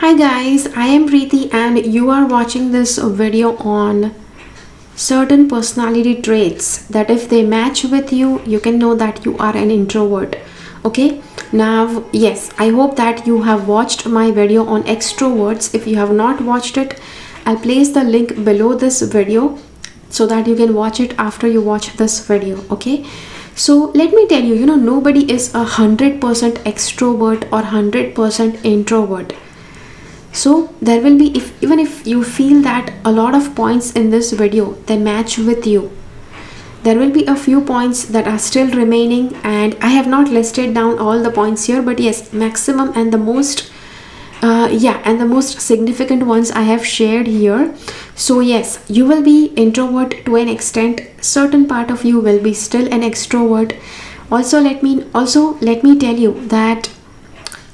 Hi guys, I am Preeti and you are watching this video on certain personality traits that if they match with you, you can know that you are an introvert. Okay, now yes, I hope that you have watched my video on extroverts. If you have not watched it, I'll place the link below this video so that you can watch it after you watch this video. Okay, so let me tell you, nobody is 100% extrovert or 100% introvert. So there will be, if even if you feel that a lot of points in this video they match with you, there will be a few points that are still remaining, and I have not listed down all the points here, but yes, maximum and the most and the most significant ones I have shared here. So yes, you will be introvert to an extent. Certain part of you will be still an extrovert. Also let me tell you that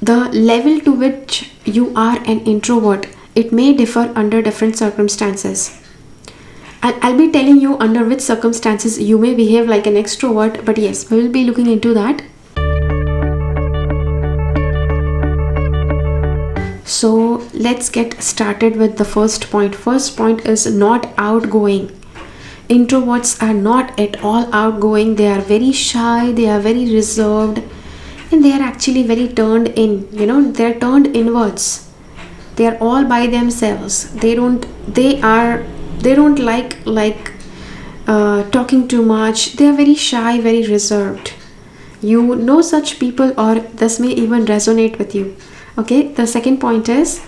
the level to which you are an introvert, it may differ under different circumstances. I'll be telling you under which circumstances you may behave like an extrovert, but yes, we will be looking into that. So let's get started with the first point. First point is not outgoing. Introverts are not at all outgoing. They are very shy, they are very reserved, and they are actually very turned in. They're turned inwards. They are all by themselves. They don't like talking too much. They are very shy, very reserved. You know such people, or this may even resonate with you. Okay, the second point is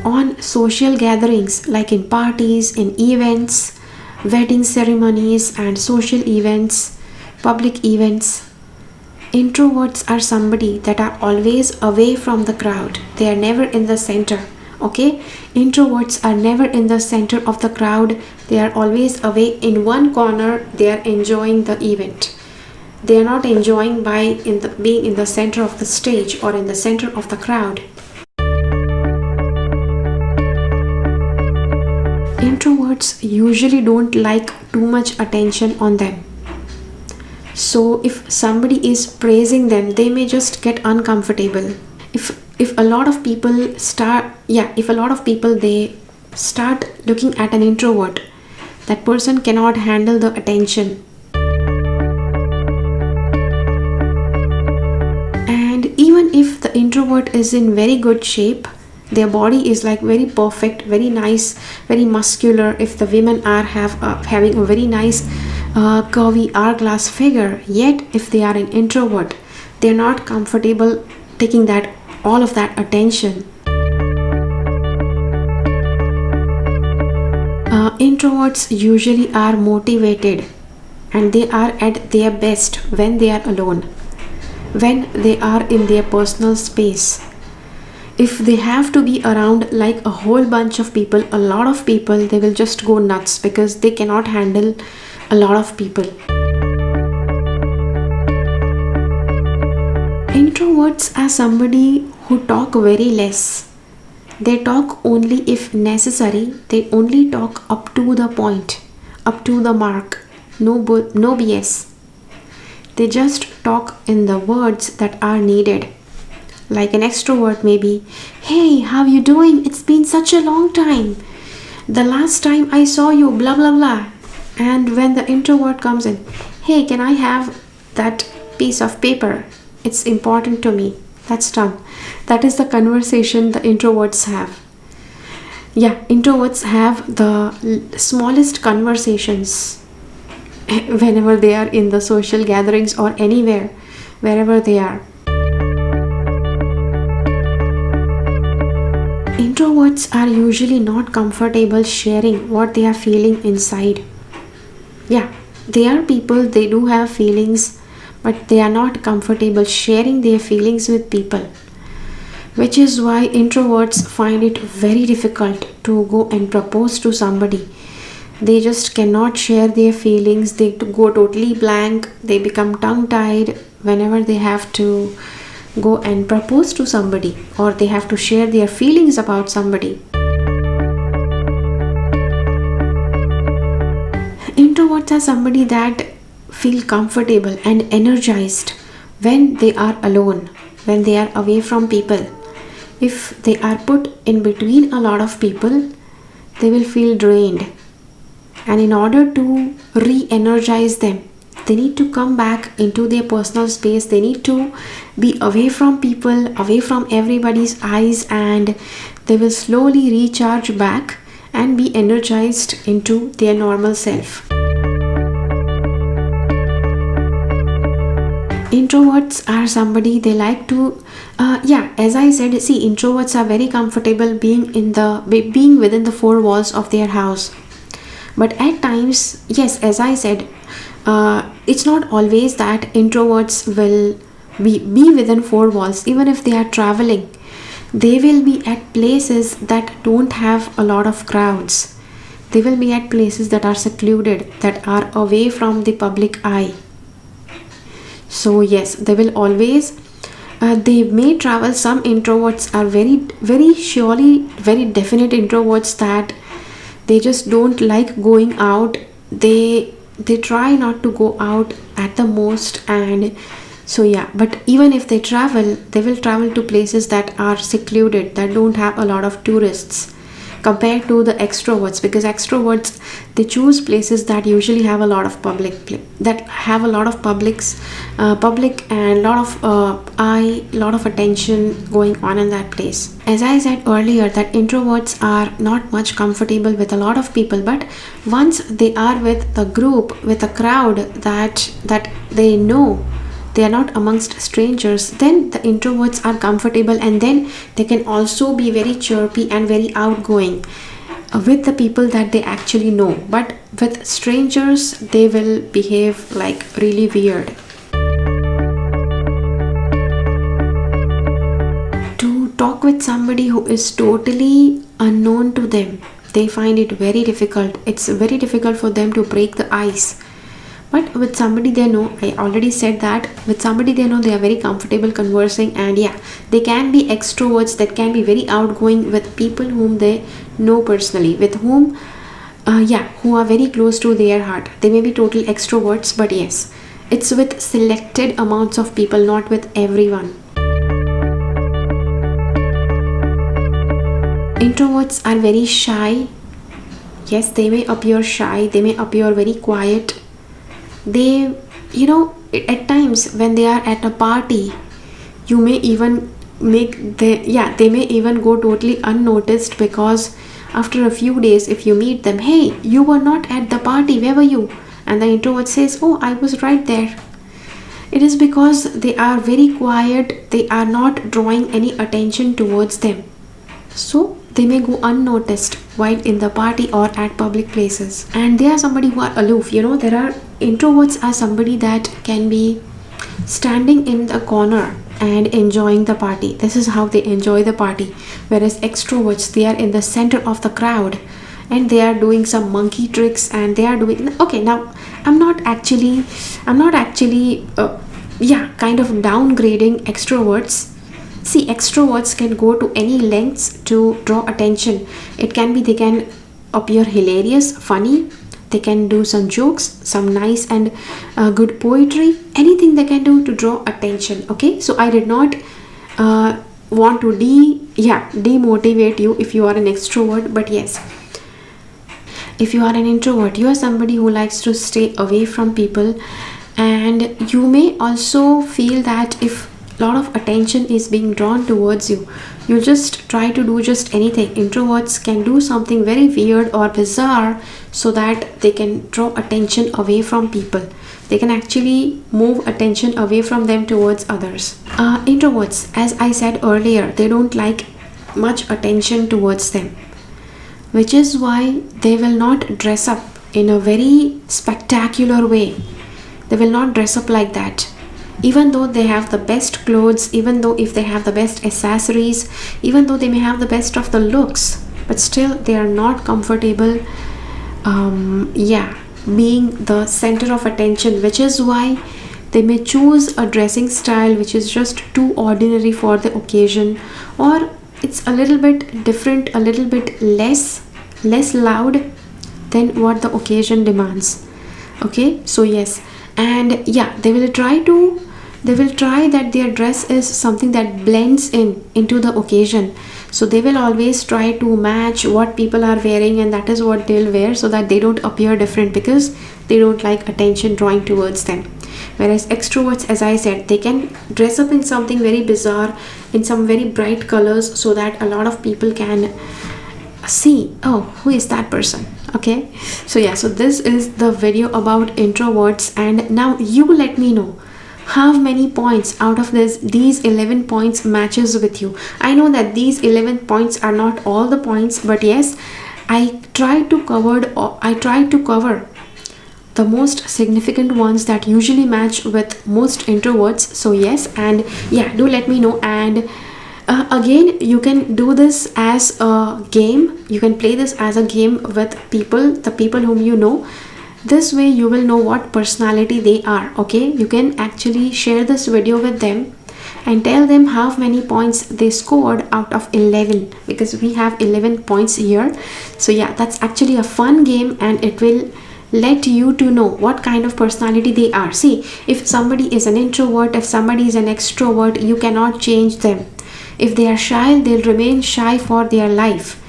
on social gatherings, like in parties, in events, wedding ceremonies and social events, public events. Introverts are somebody that are always away from the crowd. They are never in the center. Okay, introverts are never in the center of the crowd. They are always away in one corner. They are enjoying the event. They are not enjoying being in the center of the stage or in the center of the crowd. Introverts usually don't like too much attention on them. So if somebody is praising them, they may just get uncomfortable. If a lot of people they start looking at an introvert, that person cannot handle the attention. And even if the introvert is in very good shape, their body is like very perfect, very nice, very muscular. If the women are having a very nice curvy hourglass figure, yet if they are an introvert, they are not comfortable taking all of that attention. Introverts usually are motivated, and they are at their best when they are alone, when they are in their personal space. If they have to be around like a whole bunch of people, a lot of people, they will just go nuts because they cannot handle a lot of people. Introverts are somebody who talk very less. They talk only if necessary. They only talk up to the point, up to the mark. No BS. They just talk in the words that are needed. Like an extrovert maybe, hey, how you doing? It's been such a long time. The last time I saw you, blah blah blah. And when the introvert comes in, hey, can I have that piece of paper? It's important to me. That's done. That is the conversation the introverts have. Yeah, introverts have the smallest conversations whenever they are in the social gatherings or anywhere, wherever they are. Introverts are usually not comfortable sharing what they are feeling inside. Yeah, they are people, they do have feelings, but they are not comfortable sharing their feelings with people, which is why introverts find it very difficult to go and propose to somebody. They just cannot share their feelings. They go totally blank. They become tongue-tied whenever they have to go and propose to somebody, or they have to share their feelings about somebody. Introverts are somebody that feel comfortable and energized when they are alone. when they are away from people. If they are put in between a lot of people, they will feel drained. And in order to re-energize them, they need to come back into their personal space. They need to be away from people, away from everybody's eyes, and they will slowly recharge back and be energized into their normal self. Introverts are somebody, they like to as I said, see, introverts are very comfortable being within the four walls of their house. But at times, yes, as I said, it's not always that introverts will be within four walls. Even if they are traveling, they will be at places that don't have a lot of crowds. They will be at places that are secluded, that are away from the public eye. So yes, they will always they may travel. Some introverts are very, very surely very definite introverts that they just don't like going out. They try not to go out at the most. And so yeah, but even if they travel, they will travel to places that are secluded, that don't have a lot of tourists, compared to the extroverts, because extroverts, they choose places that usually have a lot of public and lot of attention going on in that place. As I said earlier, that introverts are not much comfortable with a lot of people, but once they are with the group, with a crowd that they know, they are not amongst strangers, then the introverts are comfortable, and then they can also be very chirpy and very outgoing with the people that they actually know. But with strangers, they will behave like really weird. To talk with somebody who is totally unknown to them, they find it very difficult. It's very difficult for them to break the ice. But with somebody they know, I already said that with somebody they know, they are very comfortable conversing, and yeah, they can be extroverts that can be very outgoing with people whom they know personally, with whom who are very close to their heart. They may be total extroverts, but yes, it's with selected amounts of people, not with everyone. Introverts are very shy. Yes, they may appear shy, they may appear very quiet. They, at times when they are at a party, you may even they may even go totally unnoticed, because after a few days, if you meet them, hey, you were not at the party, where were you? And the introvert says, oh, I was right there. It is because they are very quiet, they are not drawing any attention towards them, so they may go unnoticed while in the party or at public places. And they are somebody who are aloof. There are introverts are somebody that can be standing in the corner and enjoying the party. This is how they enjoy the party. Whereas extroverts, they are in the center of the crowd and they are doing some monkey tricks, and they are doing, okay, now I'm not actually kind of downgrading extroverts. See, extroverts can go to any lengths to draw attention. It can be they can appear hilarious, funny, they can do some jokes, some nice and good poetry, anything they can do to draw attention. Okay, so I did not want to demotivate you if you are an extrovert, but yes, if you are an introvert, you are somebody who likes to stay away from people, and you may also feel that if a lot of attention is being drawn towards you, you just try to do just anything. Introverts can do something very weird or bizarre so that they can draw attention away from people. They can actually move attention away from them towards others. Introverts, as I said earlier, they don't like much attention towards them, which is why they will not dress up in a very spectacular way. They will not dress up like that. Even though they have the best clothes, even though if they have the best accessories, even though they may have the best of the looks, but still they are not comfortable being the center of attention, which is why they may choose a dressing style which is just too ordinary for the occasion, or it's a little bit different, a little bit less loud than what the occasion demands. Okay, so yes, and they will try to they will try that their dress is something that blends into the occasion. So they will always try to match what people are wearing, and that is what they'll wear, so that they don't appear different, because they don't like attention drawing towards them. Whereas extroverts, as I said, they can dress up in something very bizarre, in some very bright colors, so that a lot of people can see, oh, who is that person. Okay, so yeah, so this is the video about introverts. And now you let me know how many points out of these 11 points matches with you. I know that these 11 points are not all the points, but yes, I tried to cover the most significant ones that usually match with most introverts. So yes, and yeah, do let me know. And again, you can do this as a game. You can play this as a game with the people whom you know. This way you will know what personality they are. Okay, you can actually share this video with them and tell them how many points they scored out of 11, because we have 11 points here. So yeah, that's actually a fun game, and it will let you to know what kind of personality they are. See, if somebody is an introvert, if somebody is an extrovert, you cannot change them. If they are shy, they'll remain shy for their life.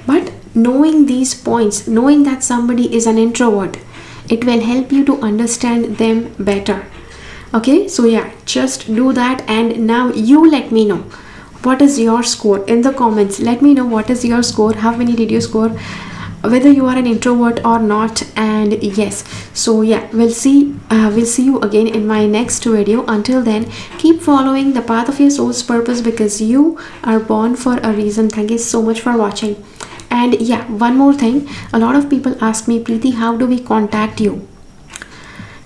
But knowing these points, knowing that somebody is an introvert, it will help you to understand them better. Okay, so yeah, just do that. And now you let me know what is your score in the comments. Let me know what is your score, how many did you score, whether you are an introvert or not. And yes, so yeah, we'll see you again in my next video. Until then, keep following the path of your soul's purpose, because you are born for a reason. Thank you so much for watching. And yeah, one more thing, a lot of people ask me, Preeti, how do we contact you?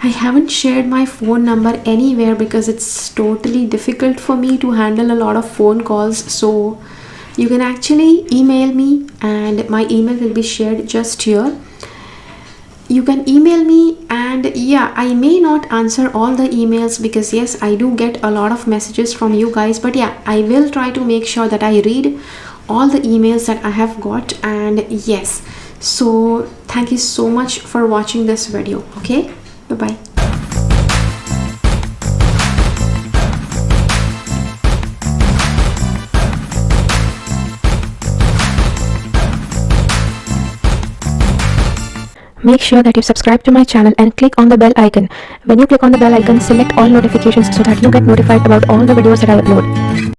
I haven't shared my phone number anywhere because it's totally difficult for me to handle a lot of phone calls. So you can actually email me, and my email will be shared just here. You can email me, and yeah, I may not answer all the emails, because yes, I do get a lot of messages from you guys, but yeah, I will try to make sure that I read all the emails that I have got. And yes, so thank you so much for watching this video. Okay, bye bye. Make sure that you subscribe to my channel and click on the bell icon. When you click on the bell icon, select all notifications so that you get notified about all the videos that I upload.